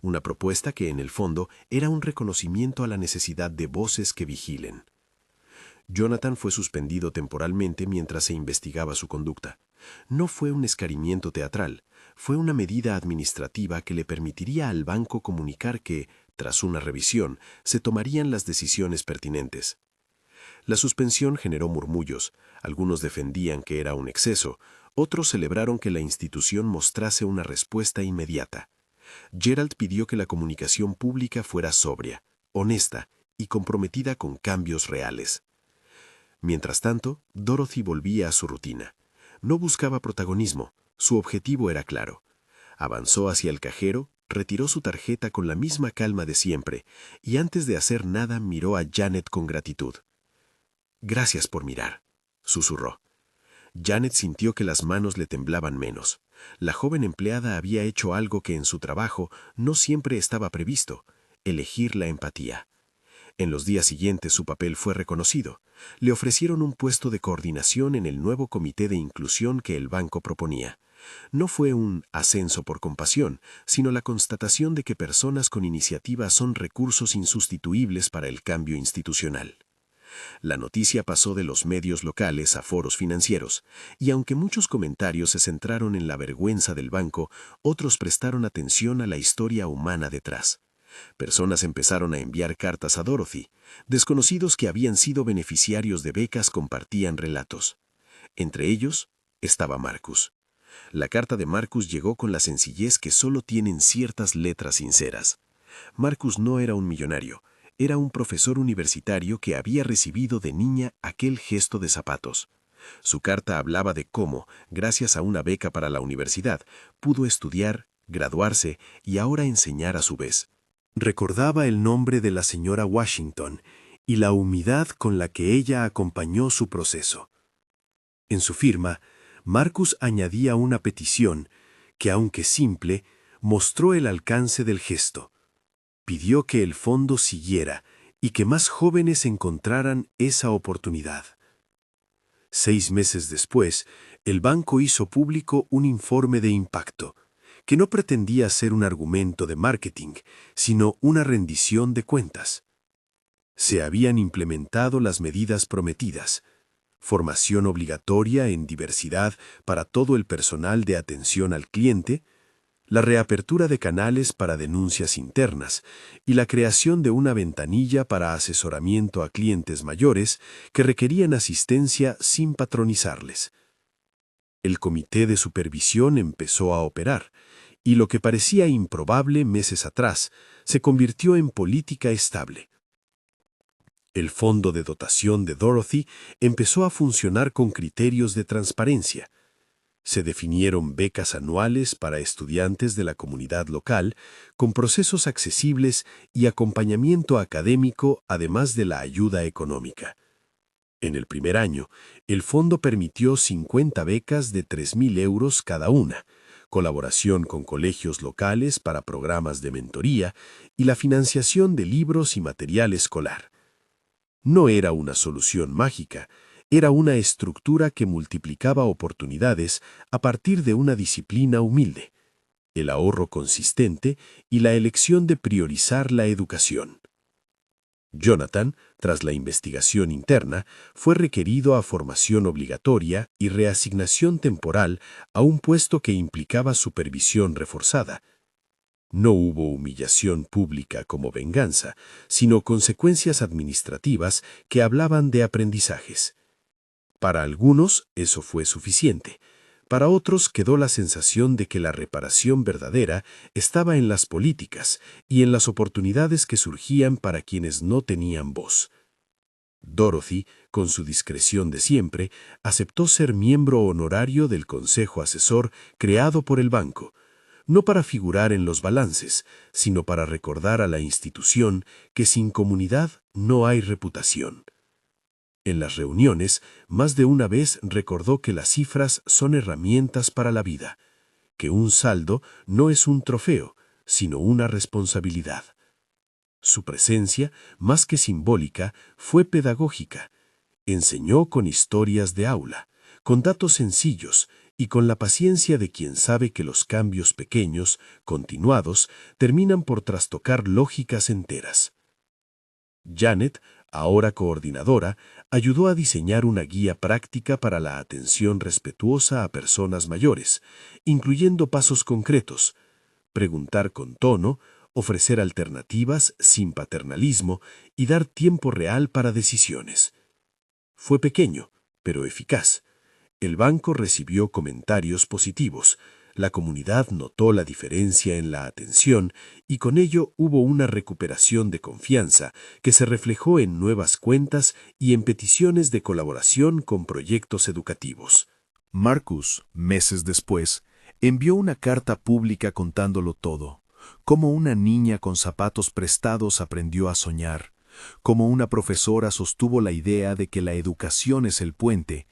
Una propuesta que, en el fondo, era un reconocimiento a la necesidad de voces que vigilen. Jonathan fue suspendido temporalmente mientras se investigaba su conducta. No fue un escarmiento teatral, fue una medida administrativa que le permitiría al banco comunicar que, tras una revisión, se tomarían las decisiones pertinentes. La suspensión generó murmullos. Algunos defendían que era un exceso, otros celebraron que la institución mostrase una respuesta inmediata. Gerald pidió que la comunicación pública fuera sobria, honesta y comprometida con cambios reales. Mientras tanto, Dorothy volvía a su rutina. No buscaba protagonismo, su objetivo era claro. Avanzó hacia el cajero, retiró su tarjeta con la misma calma de siempre y antes de hacer nada miró a Janet con gratitud. «Gracias por mirar», susurró. Janet sintió que las manos le temblaban menos. La joven empleada había hecho algo que en su trabajo no siempre estaba previsto: elegir la empatía. En los días siguientes su papel fue reconocido. Le ofrecieron un puesto de coordinación en el nuevo comité de inclusión que el banco proponía. No fue un ascenso por compasión, sino la constatación de que personas con iniciativa son recursos insustituibles para el cambio institucional. La noticia pasó de los medios locales a foros financieros, y aunque muchos comentarios se centraron en la vergüenza del banco, otros prestaron atención a la historia humana detrás. Personas empezaron a enviar cartas a Dorothy. Desconocidos que habían sido beneficiarios de becas compartían relatos. Entre ellos estaba Marcus. La carta de Marcus llegó con la sencillez que solo tienen ciertas letras sinceras. Marcus no era un millonario, era un profesor universitario que había recibido de niña aquel gesto de zapatos. Su carta hablaba de cómo, gracias a una beca para la universidad, pudo estudiar, graduarse y ahora enseñar a su vez. Recordaba el nombre de la señora Washington y la humildad con la que ella acompañó su proceso. En su firma, Marcus añadía una petición que, aunque simple, mostró el alcance del gesto. Pidió que el fondo siguiera y que más jóvenes encontraran esa oportunidad. 6 meses después, el banco hizo público un informe de impacto, que no pretendía ser un argumento de marketing, sino una rendición de cuentas. Se habían implementado las medidas prometidas: formación obligatoria en diversidad para todo el personal de atención al cliente, la reapertura de canales para denuncias internas y la creación de una ventanilla para asesoramiento a clientes mayores que requerían asistencia sin patronizarles. El comité de supervisión empezó a operar, y lo que parecía improbable meses atrás se convirtió en política estable. El fondo de dotación de Dorothy empezó a funcionar con criterios de transparencia. Se definieron becas anuales para estudiantes de la comunidad local, con procesos accesibles y acompañamiento académico, además de la ayuda económica. En el primer año, el fondo permitió 50 becas de 3.000 euros cada una, colaboración con colegios locales para programas de mentoría y la financiación de libros y material escolar. No era una solución mágica, era una estructura que multiplicaba oportunidades a partir de una disciplina humilde, el ahorro consistente y la elección de priorizar la educación. Jonathan, tras la investigación interna, fue requerido a formación obligatoria y reasignación temporal a un puesto que implicaba supervisión reforzada. No hubo humillación pública como venganza, sino consecuencias administrativas que hablaban de aprendizajes. Para algunos eso fue suficiente. Para otros quedó la sensación de que la reparación verdadera estaba en las políticas y en las oportunidades que surgían para quienes no tenían voz. Dorothy, con su discreción de siempre, aceptó ser miembro honorario del consejo asesor creado por el banco, no para figurar en los balances, sino para recordar a la institución que sin comunidad no hay reputación. En las reuniones, más de una vez recordó que las cifras son herramientas para la vida, que un saldo no es un trofeo, sino una responsabilidad. Su presencia, más que simbólica, fue pedagógica. Enseñó con historias de aula, con datos sencillos y con la paciencia de quien sabe que los cambios pequeños, continuados, terminan por trastocar lógicas enteras. Janet, ahora coordinadora, ayudó a diseñar una guía práctica para la atención respetuosa a personas mayores, incluyendo pasos concretos: preguntar con tono, ofrecer alternativas sin paternalismo y dar tiempo real para decisiones. Fue pequeño, pero eficaz. El banco recibió comentarios positivos. La comunidad notó la diferencia en la atención y con ello hubo una recuperación de confianza que se reflejó en nuevas cuentas y en peticiones de colaboración con proyectos educativos. Marcus, meses después, envió una carta pública contándolo todo: cómo una niña con zapatos prestados aprendió a soñar, cómo una profesora sostuvo la idea de que la educación es el puente,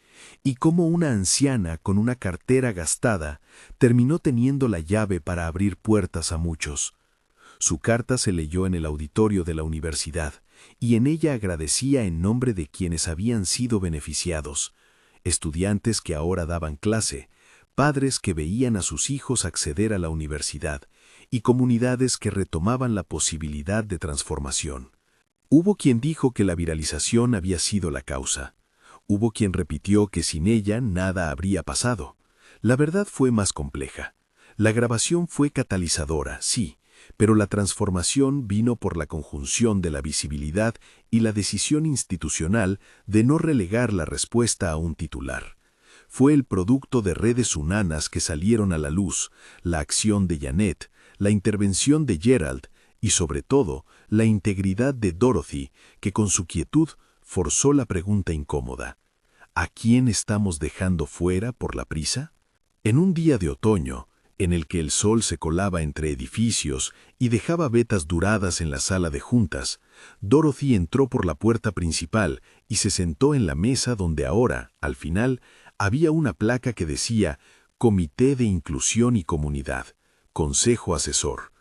y cómo una anciana con una cartera gastada terminó teniendo la llave para abrir puertas a muchos. Su carta se leyó en el auditorio de la universidad, y en ella agradecía en nombre de quienes habían sido beneficiados: estudiantes que ahora daban clase, padres que veían a sus hijos acceder a la universidad y comunidades que retomaban la posibilidad de transformación. Hubo quien dijo que la viralización había sido la causa. Hubo quien repitió que sin ella nada habría pasado. La verdad fue más compleja. La grabación fue catalizadora, sí, pero la transformación vino por la conjunción de la visibilidad y la decisión institucional de no relegar la respuesta a un titular. Fue el producto de redes humanas que salieron a la luz, la acción de Janet, la intervención de Gerald y, sobre todo, la integridad de Dorothy, que con su quietud forzó la pregunta incómoda. ¿A quién estamos dejando fuera por la prisa? En un día de otoño, en el que el sol se colaba entre edificios y dejaba vetas doradas en la sala de juntas, Dorothy entró por la puerta principal y se sentó en la mesa donde ahora, al final, había una placa que decía Comité de Inclusión y Comunidad, Consejo Asesor.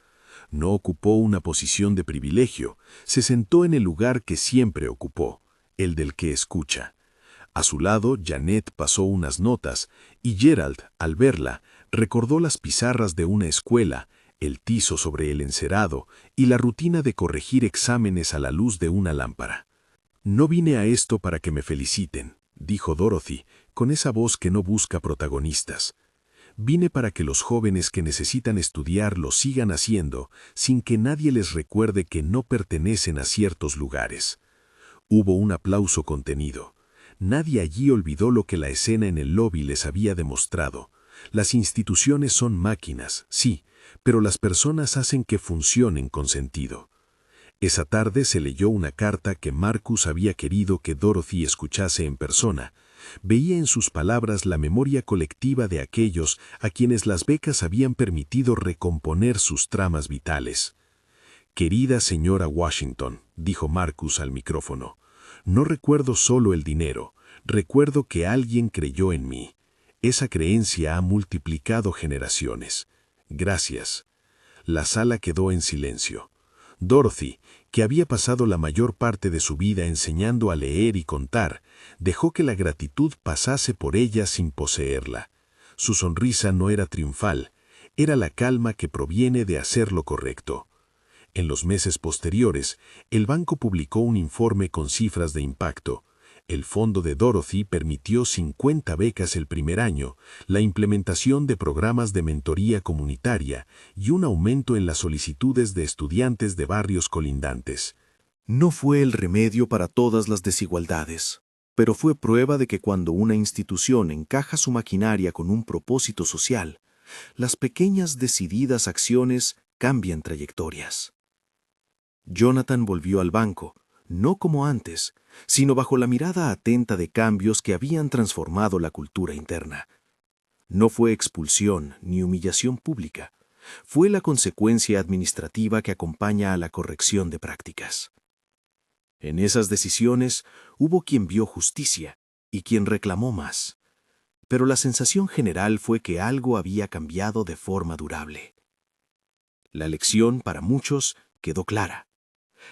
No ocupó una posición de privilegio, se sentó en el lugar que siempre ocupó, el del que escucha. A su lado, Janet pasó unas notas y Gerald, al verla, recordó las pizarras de una escuela, el tizo sobre el encerado y la rutina de corregir exámenes a la luz de una lámpara. «No vine a esto para que me feliciten», dijo Dorothy, con esa voz que no busca protagonistas. «Vine para que los jóvenes que necesitan estudiar lo sigan haciendo sin que nadie les recuerde que no pertenecen a ciertos lugares». Hubo un aplauso contenido. Nadie allí olvidó lo que la escena en el lobby les había demostrado. Las instituciones son máquinas, sí, pero las personas hacen que funcionen con sentido. Esa tarde se leyó una carta que Marcus había querido que Dorothy escuchase en persona. Veía en sus palabras la memoria colectiva de aquellos a quienes las becas habían permitido recomponer sus tramas vitales. «Querida señora Washington», dijo Marcus al micrófono, «no recuerdo solo el dinero, recuerdo que alguien creyó en mí. Esa creencia ha multiplicado generaciones. Gracias». La sala quedó en silencio. Dorothy, que había pasado la mayor parte de su vida enseñando a leer y contar, dejó que la gratitud pasase por ella sin poseerla. Su sonrisa no era triunfal, era la calma que proviene de hacer lo correcto. En los meses posteriores, el banco publicó un informe con cifras de impacto. El fondo de Dorothy permitió 50 becas el primer año, la implementación de programas de mentoría comunitaria y un aumento en las solicitudes de estudiantes de barrios colindantes. No fue el remedio para todas las desigualdades, pero fue prueba de que cuando una institución encaja su maquinaria con un propósito social, las pequeñas decididas acciones cambian trayectorias. Jonathan volvió al banco, no como antes, sino bajo la mirada atenta de cambios que habían transformado la cultura interna. No fue expulsión ni humillación pública, fue la consecuencia administrativa que acompaña a la corrección de prácticas. En esas decisiones hubo quien vio justicia y quien reclamó más, pero la sensación general fue que algo había cambiado de forma durable. La lección, para muchos, quedó clara.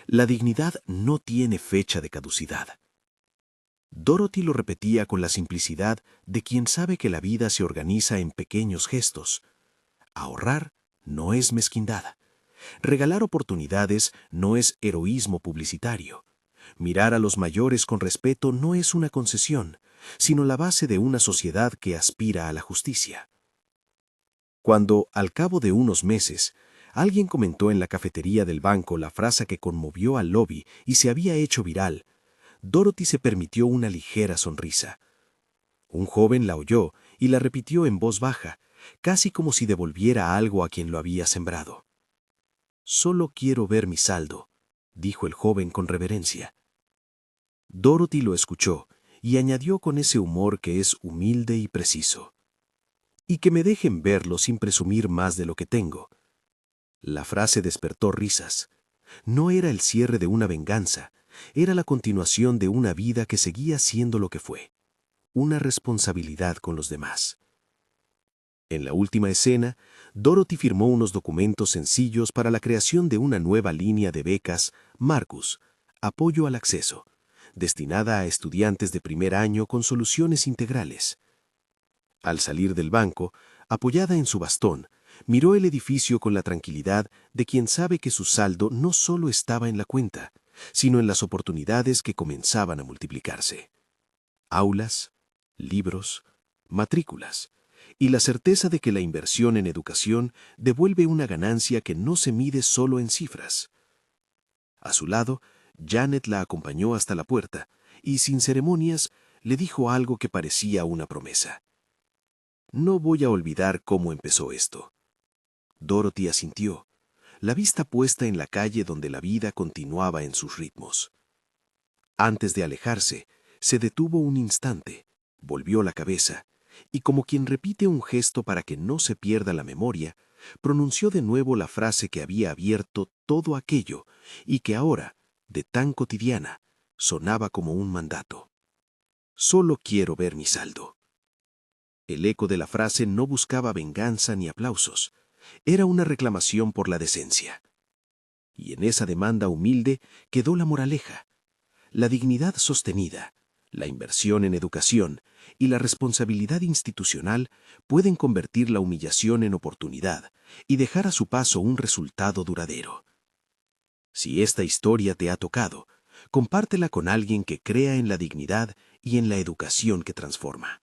La dignidad no tiene fecha de caducidad. Dorothy lo repetía con la simplicidad de quien sabe que la vida se organiza en pequeños gestos. Ahorrar no es mezquindad. Regalar oportunidades no es heroísmo publicitario. Mirar a los mayores con respeto no es una concesión, sino la base de una sociedad que aspira a la justicia. Cuando, al cabo de unos meses, alguien comentó en la cafetería del banco la frase que conmovió al lobby y se había hecho viral, Dorothy se permitió una ligera sonrisa. Un joven la oyó y la repitió en voz baja, casi como si devolviera algo a quien lo había sembrado. «Solo quiero ver mi saldo», dijo el joven con reverencia. Dorothy lo escuchó y añadió con ese humor que es humilde y preciso. «Y que me dejen verlo sin presumir más de lo que tengo». La frase despertó risas. No era el cierre de una venganza, era la continuación de una vida que seguía siendo lo que fue, una responsabilidad con los demás. En la última escena, Dorothy firmó unos documentos sencillos para la creación de una nueva línea de becas, Marcus, Apoyo al Acceso, destinada a estudiantes de primer año con soluciones integrales. Al salir del banco, apoyada en su bastón, miró el edificio con la tranquilidad de quien sabe que su saldo no solo estaba en la cuenta, sino en las oportunidades que comenzaban a multiplicarse. Aulas, libros, matrículas, y la certeza de que la inversión en educación devuelve una ganancia que no se mide solo en cifras. A su lado, Janet la acompañó hasta la puerta y, sin ceremonias, le dijo algo que parecía una promesa. No voy a olvidar cómo empezó esto. Dorothy asintió, la vista puesta en la calle donde la vida continuaba en sus ritmos. Antes de alejarse, se detuvo un instante, volvió la cabeza, y como quien repite un gesto para que no se pierda la memoria, pronunció de nuevo la frase que había abierto todo aquello y que ahora, de tan cotidiana, sonaba como un mandato. Solo quiero ver mi saldo. El eco de la frase no buscaba venganza ni aplausos, era una reclamación por la decencia. Y en esa demanda humilde quedó la moraleja. La dignidad sostenida, la inversión en educación y la responsabilidad institucional pueden convertir la humillación en oportunidad y dejar a su paso un resultado duradero. Si esta historia te ha tocado, compártela con alguien que crea en la dignidad y en la educación que transforma.